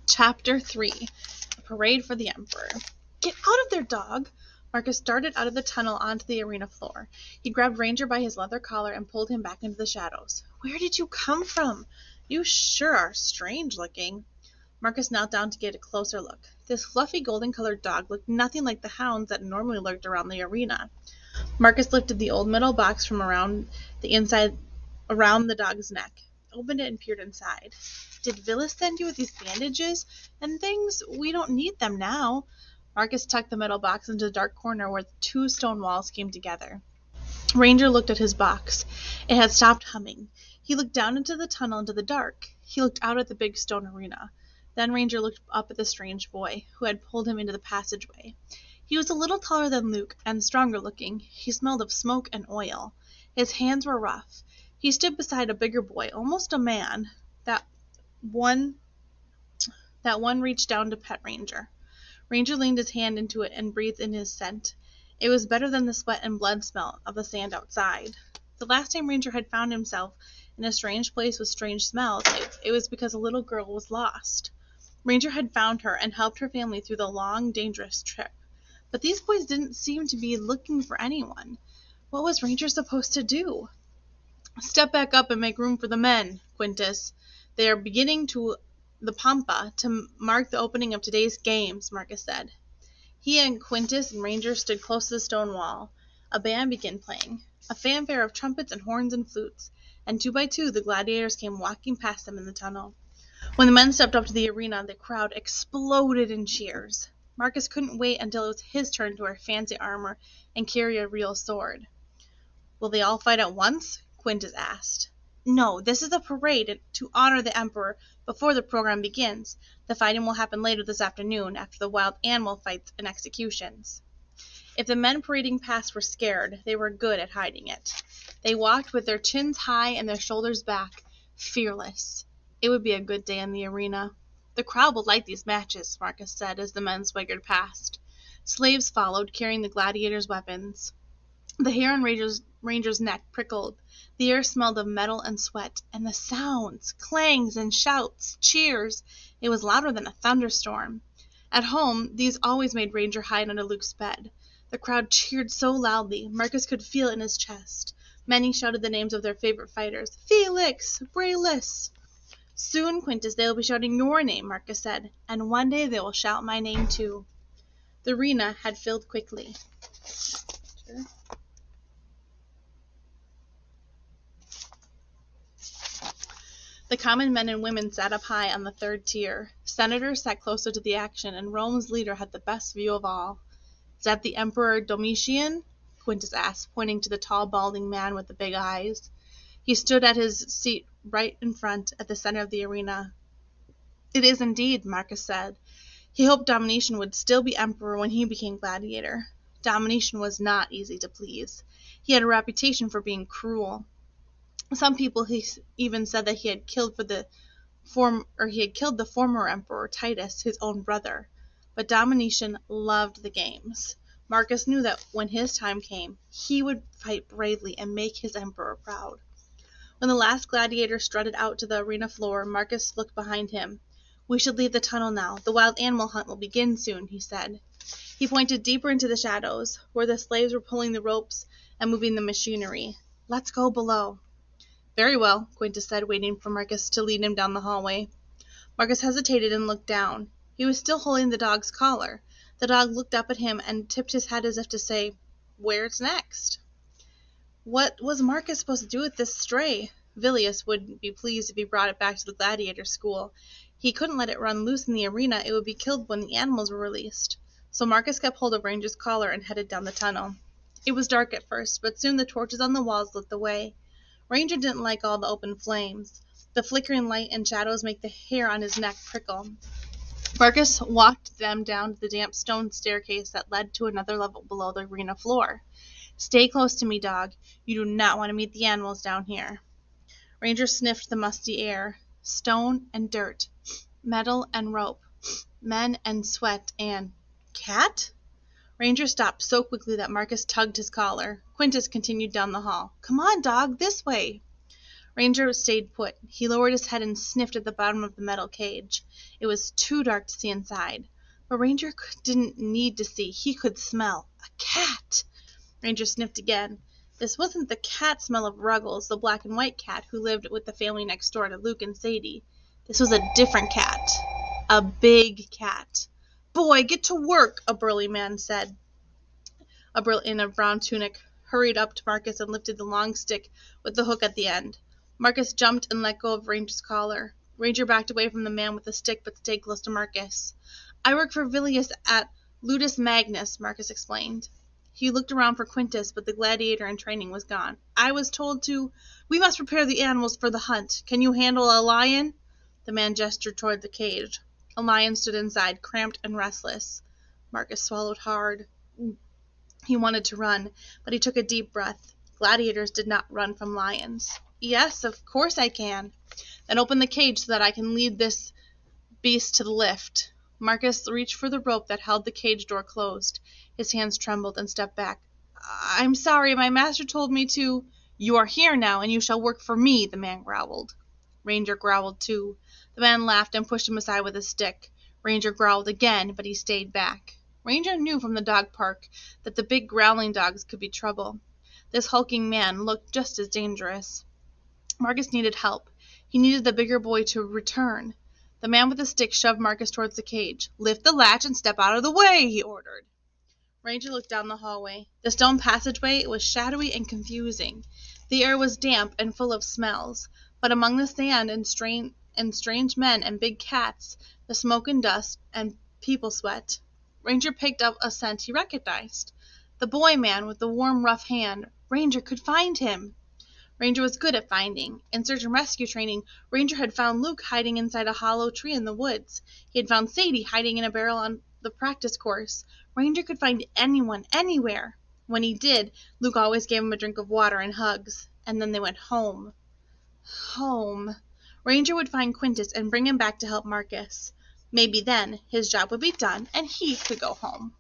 Chapter 3. A Parade for the Emperor. Get out of there, dog! Marcus darted out of the tunnel onto the arena floor. He grabbed Ranger by his leather collar and pulled him back into the shadows. Where did you come from? You sure are strange looking. Marcus knelt down to get a closer look. This fluffy golden-colored dog looked nothing like the hounds that normally lurked around the arena. Marcus lifted the old metal box from around the dog's neck, opened it and peered inside. Did Villis send you with these bandages and things? We don't need them now. Marcus tucked the metal box into the dark corner where the two stone walls came together. Ranger looked at his box. It had stopped humming. He looked down into the tunnel into the dark. He looked out at the big stone arena. Then Ranger looked up at the strange boy, who had pulled him into the passageway. He was a little taller than Luke and stronger looking. He smelled of smoke and oil. His hands were rough. He stood beside a bigger boy, almost a man. That one reached down to pet Ranger. Ranger leaned his hand into it and breathed in his scent. It was better than the sweat and blood smell of the sand outside. The last time Ranger had found himself in a strange place with strange smells, it was because a little girl was lost. Ranger had found her and helped her family through the long, dangerous trip. But these boys didn't seem to be looking for anyone. What was Ranger supposed to do? Step back up and make room for the men, Quintus. They are beginning to the Pampa to mark the opening of today's games, Marcus said. He and Quintus and Ranger stood close to the stone wall. A band began playing, a fanfare of trumpets and horns and flutes, and 2 by 2 the gladiators came walking past them in the tunnel. When the men stepped up to the arena, the crowd exploded in cheers. Marcus couldn't wait until it was his turn to wear fancy armor and carry a real sword. Will they all fight at once? Quintus asked. No, this is a parade to honor the Emperor before the program begins. The fighting will happen later this afternoon, after the wild animal fights and executions. If the men parading past were scared, they were good at hiding it. They walked with their chins high and their shoulders back, fearless. It would be a good day in the arena. The crowd will like these matches, Marcus said as the men swaggered past. Slaves followed, carrying the gladiators' weapons. The hair on Ranger's neck prickled. The air smelled of metal and sweat, and the sounds, clangs and shouts, cheers. It was louder than a thunderstorm. At home, these always made Ranger hide under Luke's bed. The crowd cheered so loudly, Marcus could feel it in his chest. Many shouted the names of their favorite fighters. Felix! Brailus! Soon, Quintus, they will be shouting your name, Marcus said, and one day they will shout my name too. The arena had filled quickly. The common men and women sat up high on the third tier. Senators sat closer to the action, and Rome's leader had the best view of all. Is that the Emperor Domitian? Quintus asked, pointing to the tall, balding man with the big eyes. He stood at his seat right in front, at the center of the arena. It is indeed, Marcus said. He hoped Domitian would still be emperor when he became gladiator. Domitian was not easy to please. He had a reputation for being cruel. Some people even said that he had killed the former emperor Titus, his own brother. But Domitian loved the games. Marcus knew that when his time came, he would fight bravely and make his emperor proud. When the last gladiator strutted out to the arena floor, Marcus looked behind him. We should leave the tunnel now. The wild animal hunt will begin soon, he said. He pointed deeper into the shadows, where the slaves were pulling the ropes and moving the machinery. Let's go below. Very well, Quintus said, waiting for Marcus to lead him down the hallway. Marcus hesitated and looked down. He was still holding the dog's collar. The dog looked up at him and tipped his head as if to say, Where's next? What was Marcus supposed to do with this stray? Villius wouldn't be pleased if he brought it back to the gladiator school. He couldn't let it run loose in the arena. It would be killed when the animals were released. So Marcus kept hold of Ranger's collar and headed down the tunnel. It was dark at first, but soon the torches on the walls lit the way. Ranger didn't like all the open flames. The flickering light and shadows made the hair on his neck prickle. Marcus walked them down to the damp stone staircase that led to another level below the arena floor. Stay close to me, dog. You do not want to meet the animals down here. Ranger sniffed the musty air. Stone and dirt. Metal and rope. Men and sweat and... Cat? Ranger stopped so quickly that Marcus tugged his collar. Quintus continued down the hall. Come on, dog, this way. Ranger stayed put. He lowered his head and sniffed at the bottom of the metal cage. It was too dark to see inside. But Ranger didn't need to see. He could smell. A cat! Ranger sniffed again. This wasn't the cat smell of Ruggles, the black and white cat who lived with the family next door to Luke and Sadie. This was a different cat. A big cat. "Boy, get to work," a burly man said. A girl in a brown tunic hurried up to Marcus and lifted the long stick with the hook at the end. Marcus jumped and let go of Ranger's collar. Ranger backed away from the man with the stick but stayed close to Marcus. "I work for Villius at Ludus Magnus," Marcus explained. He looked around for Quintus, but the gladiator in training was gone. "I was told to... We must prepare the animals for the hunt. Can you handle a lion?" The man gestured toward the cage. A lion stood inside, cramped and restless. Marcus swallowed hard. He wanted to run, but he took a deep breath. Gladiators did not run from lions. "Yes, of course I can." "Then open the cage so that I can lead this beast to the lift." Marcus reached for the rope that held the cage door closed. His hands trembled and stepped back. "I'm sorry, my master told me to..." "You are here now, and you shall work for me," the man growled. Ranger growled too. The man laughed and pushed him aside with his stick. Ranger growled again, but he stayed back. Ranger knew from the dog park that the big growling dogs could be trouble. This hulking man looked just as dangerous. Marcus needed help. He needed the bigger boy to return. The man with the stick shoved Marcus towards the cage. "Lift the latch and step out of the way," he ordered. Ranger looked down the hallway. The stone passageway was shadowy and confusing. The air was damp and full of smells, but among the sand and strange men and big cats, the smoke and dust and people sweat, Ranger picked up a scent he recognized. The boy man with the warm, rough hand. Ranger could find him. Ranger was good at finding. In search and rescue training, Ranger had found Luke hiding inside a hollow tree in the woods. He had found Sadie hiding in a barrel on the practice course. Ranger could find anyone, anywhere. When he did, Luke always gave him a drink of water and hugs. And then they went home. Home. Ranger would find Quintus and bring him back to help Marcus. Maybe then his job would be done and he could go home.